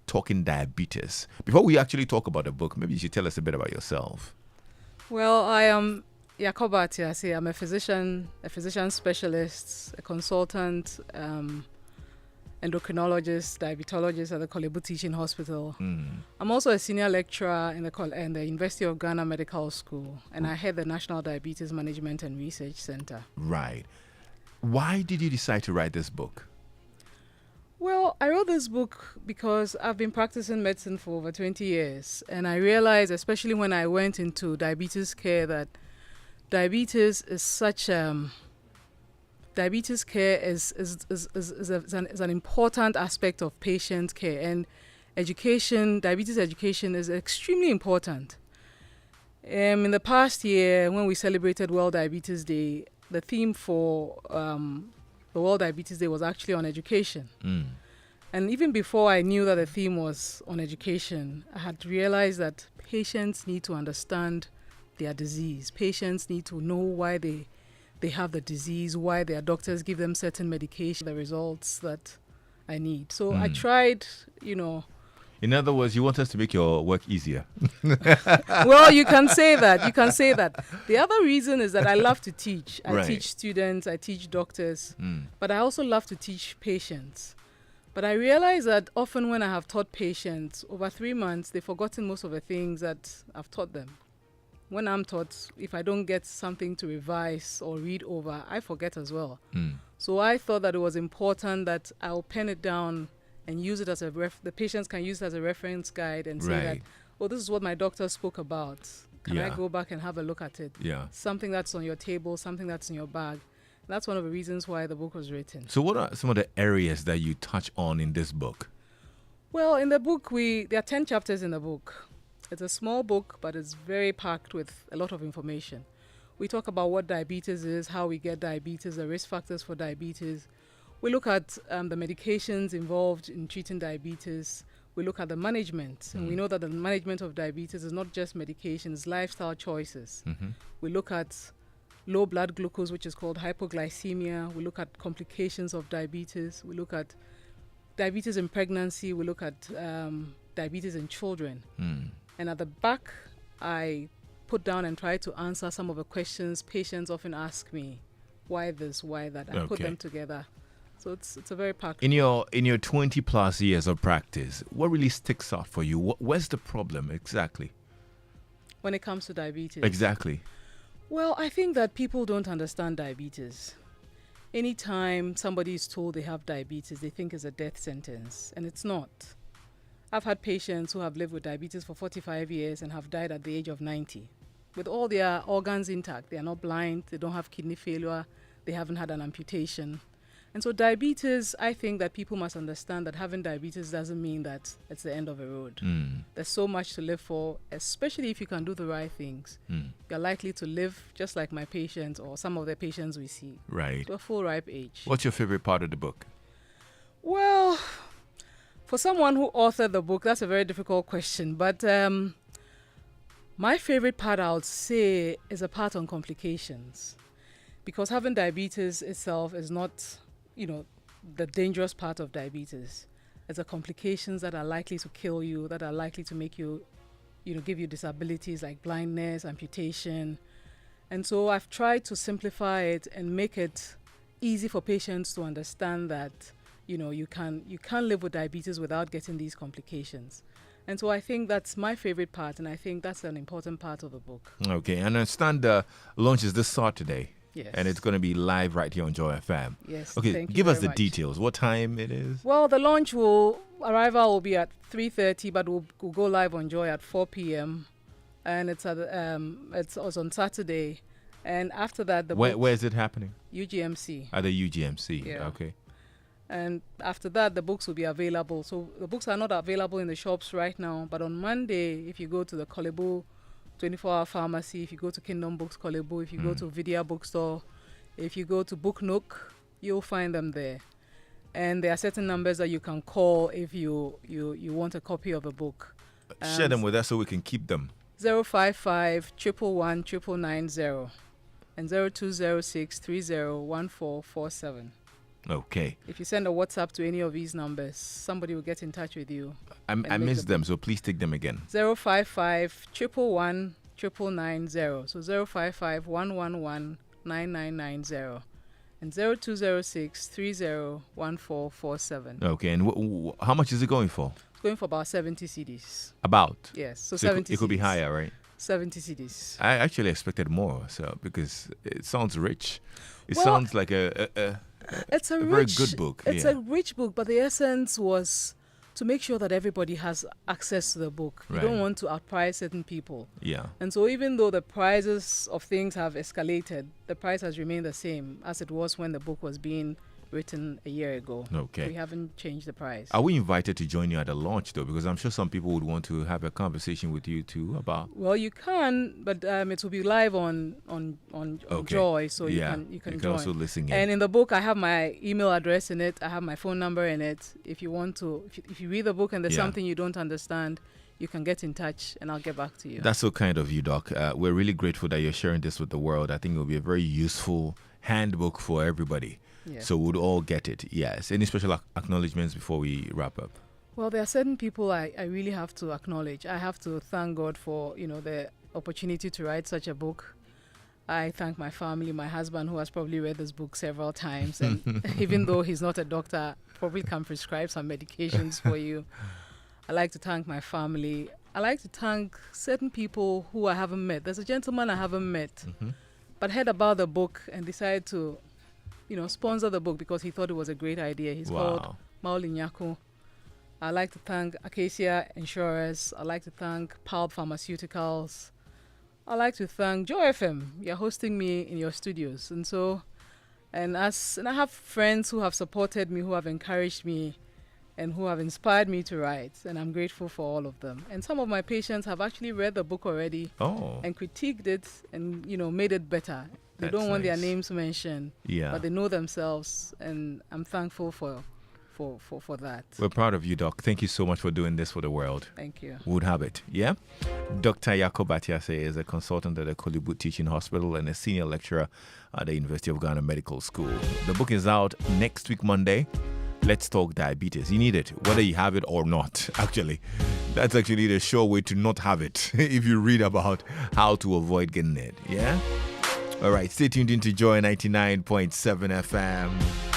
talking diabetes. Before we actually talk about the book, maybe you should tell us a bit about yourself. Well, I am Yakobati. I say I'm a physician specialist, a consultant, endocrinologist, diabetologist at the Kolebu Teaching Hospital. I'm also a senior lecturer in the University of Ghana Medical School, and I head the National Diabetes Management and Research Center. Right. Why did you decide to write this book? Well, I wrote this book because I've been practicing medicine for over 20 years, and I realized, especially when I went into diabetes care, that diabetes is such diabetes care is an important aspect of patient care, and education, diabetes education, is extremely important. In the past year, when we celebrated World Diabetes Day, the theme for the World Diabetes Day was actually on education. And even before I knew that the theme was on education, I had realized that patients need to understand their disease. Patients need to know why they have the disease, why their doctors give them certain medication, the results that I need. So I tried, In other words, you want us to make your work easier. Well, you can say that. The other reason is that I love to teach. I Right. teach students, I teach doctors, but I also love to teach patients. But I realize that often when I have taught patients, over 3 months, they've forgotten most of the things that I've taught them. When I'm taught, if I don't get something to revise or read over, I forget as well. So I thought that it was important that I'll pen it down and use it as the patients can use it as a reference guide and say that, Right. oh, this is what my doctor spoke about. Can I Yeah. go back and have a look at it? Yeah. Something that's on your table, something that's in your bag. That's one of the reasons why the book was written. So what are some of the areas that you touch on in this book? Well, in the book, there are 10 chapters in the book. It's a small book, but it's very packed with a lot of information. We talk about what diabetes is, how we get diabetes, the risk factors for diabetes. We look at the medications involved in treating diabetes. We look at the management, and we know that the management of diabetes is not just medications, lifestyle choices. We look at low blood glucose, which is called hypoglycemia. We look at complications of diabetes. We look at diabetes in pregnancy. We look at diabetes in children. And at the back, I put down and try to answer some of the questions patients often ask me. Why this, why that? I put Okay. them together. So it's a very packed. In your 20 plus years of practice, what really sticks out for you? Where's the problem exactly? When it comes to diabetes. Exactly. Well, I think that people don't understand diabetes. Anytime somebody is told they have diabetes, they think it's a death sentence, and it's not. I've had patients who have lived with diabetes for 45 years and have died at the age of 90. With all their organs intact, they are not blind, they don't have kidney failure, they haven't had an amputation. And so diabetes, I think that people must understand that having diabetes doesn't mean that it's the end of the road. There's so much to live for, especially if you can do the right things. You're likely to live just like my patients or some of the patients we see Right. to a full ripe age. What's your favorite part of the book? Well, for someone who authored the book, that's a very difficult question. But my favorite part, I would say, is a part on complications. Because having diabetes itself is not, the dangerous part of diabetes. It's the complications that are likely to kill you, that are likely to make you, give you disabilities like blindness, amputation. And so I've tried to simplify it and make it easy for patients to understand that, you can live with diabetes without getting these complications. And so I think that's my favorite part, and I think that's an important part of the book. Okay, and I understand the launch is this Saturday. Yes. And it's going to be live right here on Joy FM. Yes. Okay, thank you give us very the much. details. What time it is? Well, the arrival will be at 3:30, but we'll go live on Joy at 4 p.m. And it's on Saturday. And after that, Where is it happening? UGMC. At the UGMC. Yeah. Okay. And after that, the books will be available. So the books are not available in the shops right now, but on Monday, if you go to the Kolebu 24-hour pharmacy, if you go to Kingdom Books Kolebu, if you go to Vidya Bookstore, if you go to Book Nook, you'll find them there. And there are certain numbers that you can call if you want a copy of a book. Share them with us so we can keep them. 055 111 990 and 0206 301447. Okay. If you send a WhatsApp to any of these numbers, somebody will get in touch with you. I missed them, so please take them again. 055 111 990. So 055 111 9990. And 0206 301447. Okay, and how much is it going for? It's going for about 70 CDs. About? Yes, so So 70 it could be CDs. higher, right? 70 CDs. I actually expected more, so because it sounds rich. It Well, sounds like a It's a very rich, good book. It's Yeah. a rich book, but the essence was to make sure that everybody has access to the book. You don't Right. want to outprice certain people. Yeah. And so even though the prices of things have escalated, the price has remained the same as it was when the book was being written a year ago. Okay. We haven't changed the price. Are we invited to join you at the launch, though? Because I'm sure some people would want to have a conversation with you, too, about... Well, you can, but it will be live on Okay. Joy, so yeah. you can you join. can also listen in. And in the book, I have my email address in it. I have my phone number in it. If you want to, if you read the book and there's Yeah. something you don't understand, you can get in touch and I'll get back to you. That's so kind of you, Doc. We're really grateful that you're sharing this with the world. I think it will be a very useful handbook for everybody. Yes. So we'd all get it. Yes. Any special acknowledgements before we wrap up? Well, there are certain people I really have to acknowledge. I have to thank God for, the opportunity to write such a book. I thank my family, my husband, who has probably read this book several times. And even though he's not a doctor, probably can prescribe some medications for you. I like to thank my family. I like to thank certain people who I haven't met. There's a gentleman I haven't met, but heard about the book and decided to, sponsor the book because he thought it was a great idea. He's called Mauli Nyako. I'd like to thank Acacia Insurers. I'd like to thank Pulp Pharmaceuticals. I'd like to thank Joy FM. You're hosting me in your studios. And I have friends who have supported me, who have encouraged me, and who have inspired me to write. And I'm grateful for all of them. And some of my patients have actually read the book already and critiqued it and, made it better. They That's don't want their nice. names mentioned, Yeah. but they know themselves, and I'm thankful for that. We're proud of you, Doc. Thank you so much for doing this for the world. Thank you. Would have it. Yeah? Dr. Yakob Atiase is a consultant at the Kolibut Teaching Hospital and a senior lecturer at the University of Ghana Medical School. The book is out next week, Monday. Let's Talk Diabetes. You need it, whether you have it or not, actually. That's actually the sure way to not have it if you read about how to avoid getting it. Yeah? All right, stay tuned in to Joy 99.7 FM.